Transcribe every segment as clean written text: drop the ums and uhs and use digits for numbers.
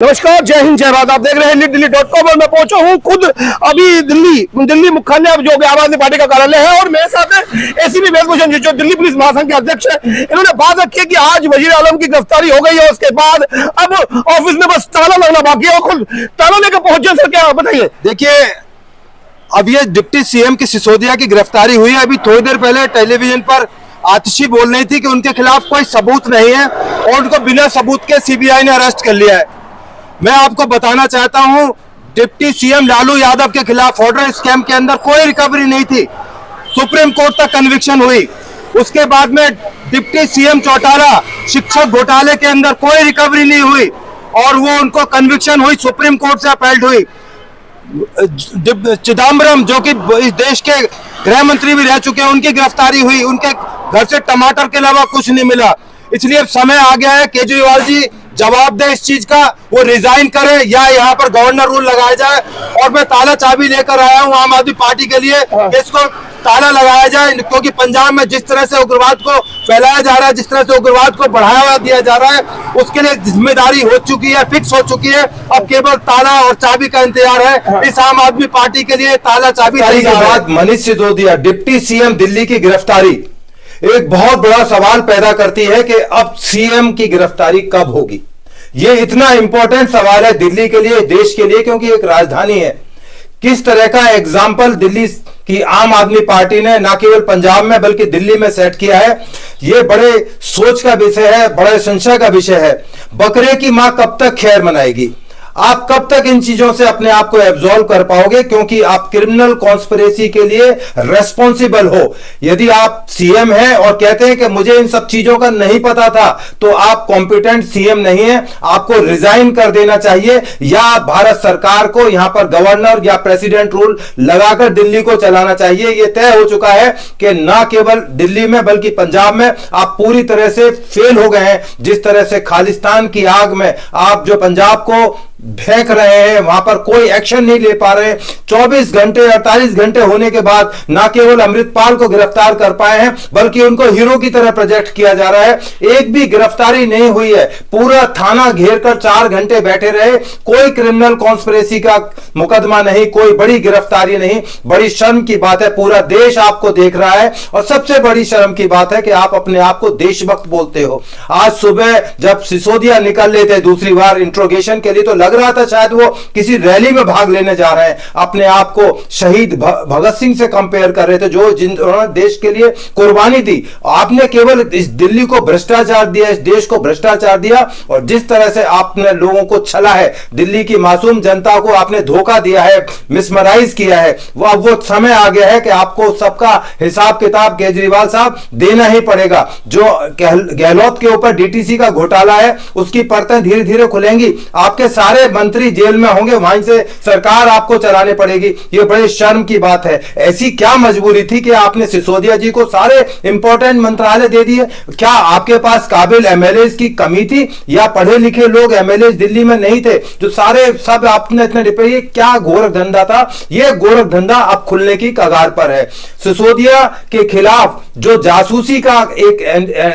नमस्कार, जय हिंद, जय भारत। आप देख रहे हैं लीड-दिल्ली.com और मैं पहुंचा हूं खुद अभी दिल्ली मुख्यालय जो कि आम आदमी पार्टी का कार्यालय है और मेरे साथ है एसीपी वेदभूषण जी जो दिल्ली पुलिस महासंघ के अध्यक्ष है। इन्होंने बात रखी है कि आज वजीर आलम की गिरफ्तारी हो गई है, उसके बाद अब ऑफिस में बस ताला लगना बाकी है। और खुद ताला लेकर पहुंचे सर, क्या बताइए? देखिए, अब ये डिप्टी सीएम की सिसोदिया की गिरफ्तारी हुई है। अभी थोड़ी देर पहले टेलीविजन पर आतिशी बोल रही थी कि उनके खिलाफ कोई सबूत नहीं है और उनको बिना सबूत के सीबीआई ने अरेस्ट कर लिया है। मैं आपको बताना चाहता हूं, डिप्टी सीएम लालू यादव के खिलाफ ऑर्डर स्कैम के अंदर कोई रिकवरी नहीं थी। सुप्रीम कोर्ट तक कन्विक्शन हुई। उसके बाद में डिप्टी सीएम चौटाला शिक्षक घोटाले के अंदर कोई रिकवरी नहीं हुई और वो उनको कन्विक्शन हुई, सुप्रीम कोर्ट से अपील हुई। चिदम्बरम जो कि इस देश के गृह मंत्री भी रह चुके हैं, उनकी गिरफ्तारी हुई। उनके घर से टमाटर के अलावा कुछ नहीं मिला। इसलिए अब समय आ गया है केजरीवाल जी जवाब दे इस चीज का, वो रिजाइन करे या यहाँ पर गवर्नर रूल लगाया जाए। और मैं ताला चाबी लेकर आया हूँ आम आदमी पार्टी के लिए, इसको ताला लगाया जाए, क्योंकि पंजाब में जिस तरह से उग्रवाद को फैलाया जा रहा है, जिस तरह से उग्रवाद को बढ़ावा दिया जा रहा है, उसके लिए जिम्मेदारी हो चुकी है, फिक्स हो चुकी है। अब केवल ताला और चाबी का इंतजार है। इस आम आदमी पार्टी के लिए ताला चाबी मनीष सिसोदिया डिप्टी सीएम दिल्ली की गिरफ्तारी एक बहुत बड़ा सवाल पैदा करती है कि अब सीएम की गिरफ्तारी कब होगी। ये इतना इंपॉर्टेंट सवाल है दिल्ली के लिए, देश के लिए, क्योंकि एक राजधानी है। किस तरह का एग्जाम्पल दिल्ली की आम आदमी पार्टी ने ना केवल पंजाब में बल्कि दिल्ली में सेट किया है, ये बड़े सोच का विषय है, बड़े संशय का विषय है। बकरे की मां कब तक खैर मनाएगी? आप कब तक इन चीजों से अपने आप को एब्जॉल्व कर पाओगे, क्योंकि आप क्रिमिनल कॉन्स्पिरेसी के लिए रेस्पॉन्सिबल हो। यदि आप सीएम हैं और कहते हैं कि मुझे इन सब चीजों का नहीं पता था, तो आप कॉम्पिटेंट सीएम नहीं है। आपको रिजाइन कर देना चाहिए या भारत सरकार को यहां पर गवर्नर या प्रेसिडेंट रूल लगाकर दिल्ली को चलाना चाहिए। यह तय हो चुका है कि ना केवल दिल्ली में बल्कि पंजाब में आप पूरी तरह से फेल हो गए हैं। जिस तरह से खालिस्तान की आग में आप जो पंजाब को फेंक रहे हैं, वहां पर कोई एक्शन नहीं ले पा रहे। 24 घंटे 48 घंटे होने के बाद ना केवल अमृतपाल को गिरफ्तार कर पाए हैं, बल्कि उनको हीरो की तरह प्रोजेक्ट किया जा रहा है। एक भी गिरफ्तारी नहीं हुई है। पूरा थाना घेर कर 4 घंटे बैठे रहे। कोई क्रिमिनल कॉन्स्पिरेसी का मुकदमा नहीं, कोई बड़ी गिरफ्तारी नहीं। बड़ी शर्म की बात है, पूरा देश आपको देख रहा है। और सबसे बड़ी शर्म की बात है कि आप अपने आप को देशभक्त बोलते हो। आज सुबह जब सिसोदिया निकल लेते दूसरी बार इंट्रोगेशन के लिए, तो लग रहा था शायद वो किसी रैली में भाग लेने जा रहे हैं। अपने आप को शहीद भगत सिंह से कंपेयर कर रहे थे, जो जिन्होंने देश के लिए कुर्बानी दी। आपने केवल इस दिल्ली को भ्रष्टाचार दिया, इस देश को भ्रष्टाचार दिया। और जिस तरह से आपने लोगों को छला है, दिल्ली की मासूम जनता को आपने धोखा दिया है, मिसमराइज किया है, वो समय आ गया है कि आपको सबका हिसाब किताब केजरीवाल साहब देना ही पड़ेगा। जो गहलोत के ऊपर डीटीसी का घोटाला है, उसकी परतें धीरे धीरे खुलेंगी। आपके सारे मंत्री जेल में होंगे, वहीं से सरकार आपको चलाने पड़ेगी। यह बड़ी शर्म की बात है। ऐसी क्या मजबूरी थी कि आपने सिसोदिया जी को सारे इंपॉर्टेंट मंत्रालय दे दिए? क्या आपके पास काबिल एमएलए की कमी थी या पढ़े लिखे लोग एमएलए दिल्ली में नहीं थे जो सारे सब आपने इतने डिपे? ये क्या गोरख धंधा था? यह गोरख धंधा अब खुलने की कगार पर है। सिसोदिया के खिलाफ जो जासूसी का एक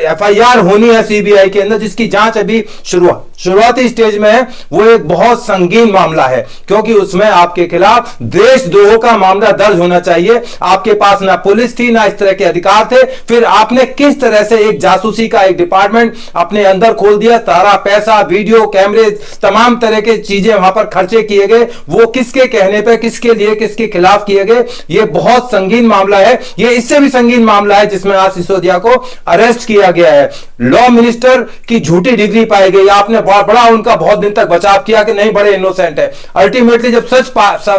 एफआईआर होनी है सीबीआई के अंदर, जिसकी जांच अभी शुरुआती स्टेज में है, वो एक बहुत संगीन मामला है, क्योंकि उसमें आपके खिलाफ देशद्रोह का मामला दर्ज होना चाहिए। आपके पास ना पुलिस थी, ना इस तरह के अधिकार थे। फिर आपने किस तरह से एक जासूसी का एक डिपार्टमेंट अपने अंदर खोल दिया? सारा पैसा, वीडियो कैमरे, तमाम तरह की चीजें वहां पर खर्चे किए गए। वो किसके कहने पर, किसके लिए, किसके खिलाफ किए गए? ये बहुत संगीन मामला है। ये इससे भी संगीन मामला है जिसमें आज सिसोदिया को अरेस्ट किया गया है। लॉ मिनिस्टर की झूठी डिग्री पाई गई। आपने बड़ा उनका बहुत दिन तक बचाव किया कि नहीं, बड़े इनोसेंट है। अल्टीमेटली जब सच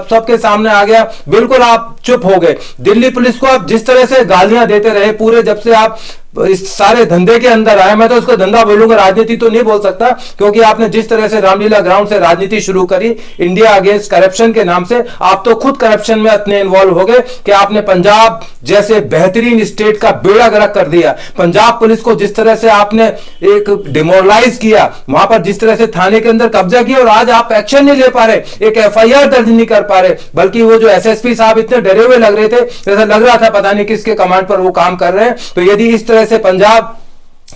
सबके सामने आ गया, बिल्कुल आप चुप हो गए। दिल्ली पुलिस को आप जिस तरह से गालियां देते रहे, पूरे जब से आप इस सारे धंधे के अंदर आए, मैं तो उसको धंधा बोलूंगा, राजनीति तो नहीं बोल सकता, क्योंकि आपने जिस तरह से रामलीला ग्राउंड से राजनीति शुरू करी इंडिया अगेंस्ट करप्शन के नाम से, आप तो खुद करप्शन में इतने इन्वॉल्व हो गए कि आपने पंजाब जैसे बेहतरीन स्टेट का बेड़ा गर्क कर दिया। पंजाब पुलिस को जिस तरह से आपने एक डिमोरलाइज किया, वहां पर जिस तरह से थाने के अंदर कब्जा किया, और आज आप एक्शन नहीं ले पा रहे, एक एफआईआर दर्ज नहीं कर पा रहे। बल्कि वो जो एसएसपी साहब इतने डरे हुए लग रहे थे, जैसा लग रहा था पता नहीं किसके कमांड पर वो काम कर रहे हैं। तो यदि इस तरह से पंजाब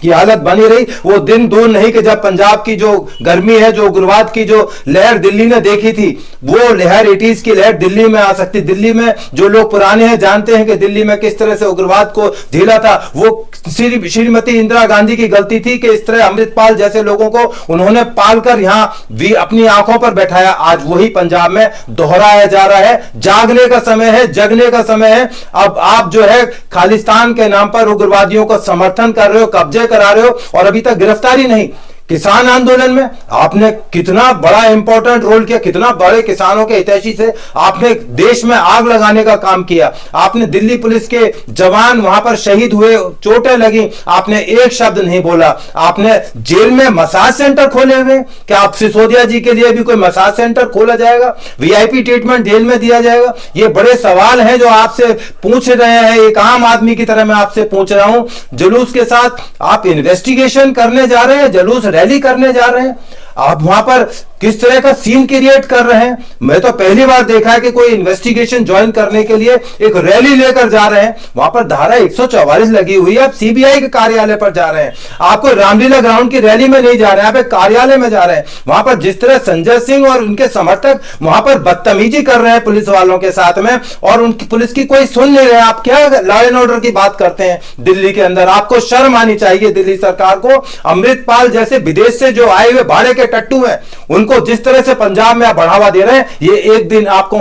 की हालत बनी रही। वो दिन दूर नहीं कि जब पंजाब की जो गर्मी है, जो उग्रवाद की जो लहर दिल्ली ने देखी थी, वो लहर 80s की लहर दिल्ली में आ सकती। दिल्ली में जो लोग पुराने हैं जानते हैं कि दिल्ली में किस तरह से उग्रवाद को झेला था। वो श्रीमती इंदिरा गांधी की गलती थी कि इस तरह अमृतपाल जैसे लोगों को उन्होंने पालकर यहां भी अपनी आंखों पर बैठाया। आज वही पंजाब में दोहराया जा रहा है। जागने का समय है, जगने का समय है। अब आप जो है खालिस्तान के नाम पर उग्रवादियों को समर्थन कर रहे हो, कब्जे करा रहे हो, और अभी तक गिरफ्तारी नहीं। किसान आंदोलन में आपने कितना बड़ा इंपॉर्टेंट रोल किया, कितना बड़े किसानों के हितैषी से आपने देश में आग लगाने का काम किया। आपने दिल्ली पुलिस के जवान वहां पर शहीद हुए, चोटें लगी, आपने एक शब्द नहीं बोला। आपने जेल में मसाज सेंटर खोले हुए, क्या आप सिसोदिया जी के लिए भी कोई मसाज सेंटर खोला जाएगा? वीआईपी ट्रीटमेंट जेल में दिया जाएगा? ये बड़े सवाल हैं जो आपसे पूछ रहे हैं। एक आम आदमी की तरह मैं आपसे पूछ रहा हूं। जुलूस के साथ आप इन्वेस्टिगेशन करने जा रहे हैं, जुलूस रैली करने जा रहे हैं, आप वहां पर किस तरह का सीन क्रिएट कर रहे हैं? मैं तो पहली बार देखा है कि कोई इन्वेस्टिगेशन ज्वाइन करने के लिए एक रैली लेकर जा रहे हैं। वहां पर धारा 144 लगी हुई है, आप सीबीआई के कार्यालय पर जा रहे हैं। आप कोई रामलीला ग्राउंड की रैली में नहीं जा रहे हैं, आप एक कार्यालय में जा रहे हैं। वहां पर जिस तरह संजय सिंह और उनके समर्थक वहां पर बदतमीजी कर रहे हैं पुलिस वालों के साथ में, और उनकी पुलिस की कोई सुन नहीं रहे। आप क्या लॉ एंड ऑर्डर की बात करते हैं दिल्ली के अंदर? आपको शर्म आनी चाहिए दिल्ली सरकार को। अमृतपाल जैसे विदेश से जो आए हुए भाड़े के टट्टू हैं, उनको जिस तरह से पंजाब में आप बढ़ावा दे रहे हैं, ये एक दिन आपको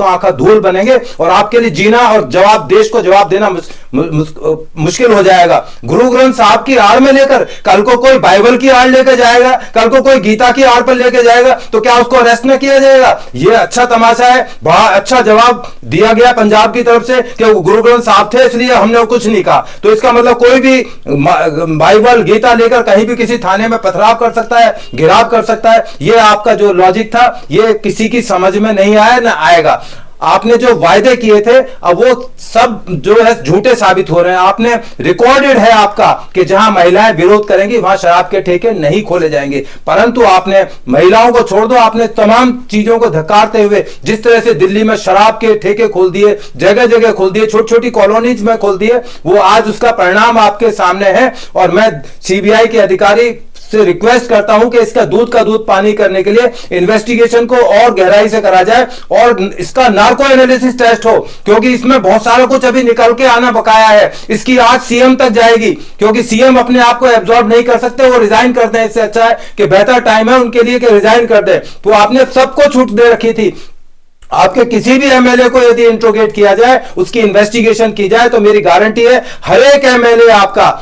आंखा धूल बनेंगे और आपके लिए जीना और देश को जवाब देना मुश्किल हो जाएगा। गुरु ग्रंथ साहब की आड़ में लेकर कल को कोई बाइबल की आड़ लेकर जाएगा, कल को कोई गीता की आड़ पर लेकर जाएगा, तो क्या उसको अरेस्ट न किया जाएगा? ये अच्छा तमाशा है। बड़ा अच्छा जवाब दिया गया पंजाब की तरफ से कि गुरु ग्रंथ साहब थे इसलिए हमने कुछ नहीं कहा। तो इसका मतलब कोई भी बाइबल गीता लेकर कहीं भी किसी थाने में पथराव कर सकता है, घेराव कर सकता है। ये आपका जो लॉजिक था, ये किसी की समझ में नहीं आया, ना आएगा। आपने जो वायदे किए थे अब वो सब जो है झूठे साबित हो रहे हैं। आपने रिकॉर्डेड है आपका कि जहां महिलाएं विरोध करेंगी वहां शराब के ठेके नहीं खोले जाएंगे, परंतु आपने महिलाओं को छोड़ दो, आपने तमाम चीजों को धक्कारते हुए जिस तरह से दिल्ली में शराब के ठेके खोल दिए, जगह जगह खोल दिए, छोटी छोटी कॉलोनीज में खोल दिए, वो आज उसका परिणाम आपके सामने है। और मैं सीबीआई के अधिकारी से रिक्वेस्ट करता हूं कि इसका दूध का दूध पानी करने के लिए इन्वेस्टिगेशन को और गहराई से करा जाए और इसका नार्को एनालिसिस टेस्ट हो, क्योंकि इसमें बहुत सारा कुछ अभी निकल के आना बकाया है। इसकी आज सीएम तक जाएगी, क्योंकि सीएम अपने आप को एब्जॉर्ब नहीं कर सकते, वो रिजाइन करते हैं। इससे अच्छा है कि बेहतर टाइम है उनके लिए कि रिजाइन कर दे। तो आपने सबको छूट दे रखी थी। आपके किसी भी एमएलए को यदि इंट्रोगेट किया जाए, उसकी इन्वेस्टिगेशन की जाए, तो मेरी गारंटी है हर एक एमएलए आपका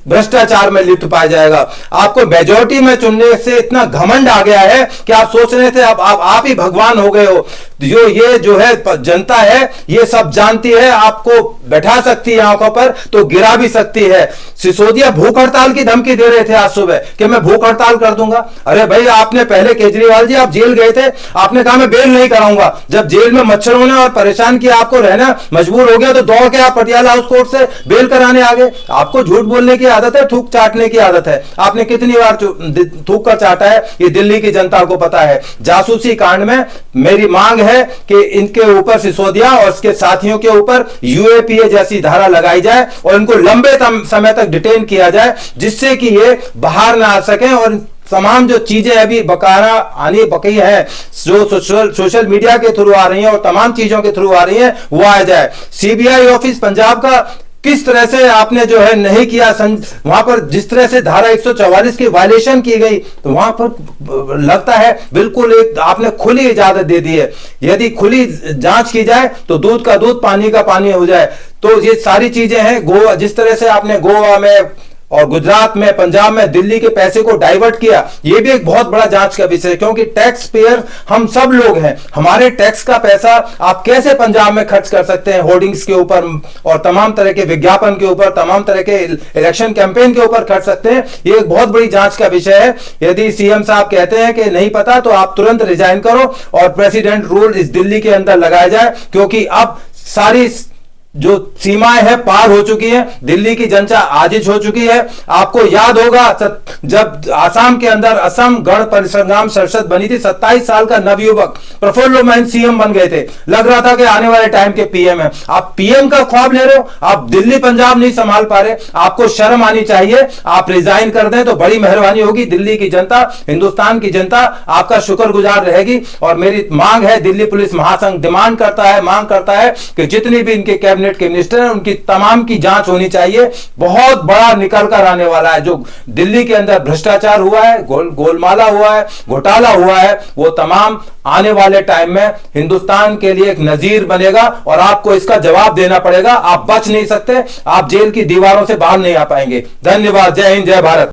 भ्रष्टाचार में लिप्त पाया जाएगा। आपको मेजोरिटी में चुनने से इतना घमंड आ गया है कि आप सोच रहे थे अब आप ही भगवान हो गए हो। ये जो है जनता है ये सब जानती है, आपको बैठा सकती है आंखों पर तो गिरा भी सकती है। सिसोदिया भूख हड़ताल की धमकी दे रहे थे आज सुबह कि मैं भूख हड़ताल कर दूंगा। अरे भाई, आपने पहले केजरीवाल जी आप जेल गए थे, आपने कहा मैं बेल नहीं कराऊंगा। जब जेल में मच्छरों ने और परेशान किया, आपको रहना मजबूर हो गया, तो दौड़ के आप पटियाला हाउस कोर्ट से बेल कराने आ गए। आपको झूठ बोलने की आदत है, थूक चाटने की आदत है। आपने कितनी बार थूक कर चाटा है ये दिल्ली की जनता को पता है। जासूसी कांड में मेरी मांग है कि इनके ऊपर सिसोदिया और उसके साथियों के ऊपर यूएपीए जैसी धारा लगाई जाए और इनको लंबे समय तक डिटेन किया जाए, जिससे कि ये बाहर ना आ सकें और तमाम जो चीजें अभी बकारा आनी बकी है, जो सोशल मीडिया के थ्रू आ रही हैं और तमाम चीजों के थ्रू आ रही हैं, वो आ जाए। सीबीआई ऑफिस पंजाब का किस तरह से आपने जो है नहीं किया, वहां पर जिस तरह से धारा 144 की वायलेशन की गई, तो वहां पर लगता है बिल्कुल एक आपने खुली इजाजत दे दी है। यदि खुली जांच की जाए तो दूध का दूध पानी का पानी हो जाए। तो ये सारी चीजें हैं। गोवा, जिस तरह से आपने गोवा में और गुजरात में, पंजाब में दिल्ली के पैसे को डाइवर्ट किया, ये भी एक बहुत बड़ा जांच का विषय है, क्योंकि टैक्स पेयर हम सब लोग हैं। हमारे टैक्स का पैसा आप कैसे पंजाब में खर्च कर सकते हैं होर्डिंग्स के ऊपर और तमाम तरह के विज्ञापन के ऊपर, तमाम तरह के इलेक्शन कैंपेन के ऊपर खर्च सकते हैं? ये एक बहुत बड़ी जांच का विषय है। यदि सीएम साहब कहते हैं कि नहीं पता, तो आप तुरंत रिजाइन करो और प्रेसिडेंट रूल इस दिल्ली के अंदर लगाया जाए, क्योंकि अब सारी जो सीमाएं है पार हो चुकी हैं। दिल्ली की जनता आजिज हो चुकी है। आपको याद होगा जब आसाम के अंदर असम गण परिसंग्राम संसद बनी थी, 27 साल का नवयुवक प्रफुल्ल महंत सीएम बन गए थे। लग रहा था कि आने वाले टाइम के पीएम है। आप पीएम का ख्वाब ले रहे हो, आप दिल्ली पंजाब नहीं संभाल पा रहे। आपको शर्म आनी चाहिए। आप रिजाइन कर दें तो बड़ी मेहरबानी होगी। दिल्ली की जनता, हिंदुस्तान की जनता आपका शुक्रगुजार रहेगी। और मेरी मांग है, दिल्ली पुलिस महासंघ डिमांड करता है, मांग करता है कि जितनी भी इनके कैबिनेट के मिनिस्टर हैं उनकी तमाम की जांच होनी चाहिए। बहुत बड़ा निकल कर आने वाला है। जो दिल्ली के अंदर भ्रष्टाचार हुआ है, गोलमाला हुआ है, घोटाला हुआ है, वो तमाम आने वाले टाइम में हिंदुस्तान के लिए एक नजीर बनेगा और आपको इसका जवाब देना पड़ेगा। आप बच नहीं सकते, आप जेल की दीवारों से बाहर नहीं आ पाएंगे। धन्यवाद। जय हिंद, जय भारत।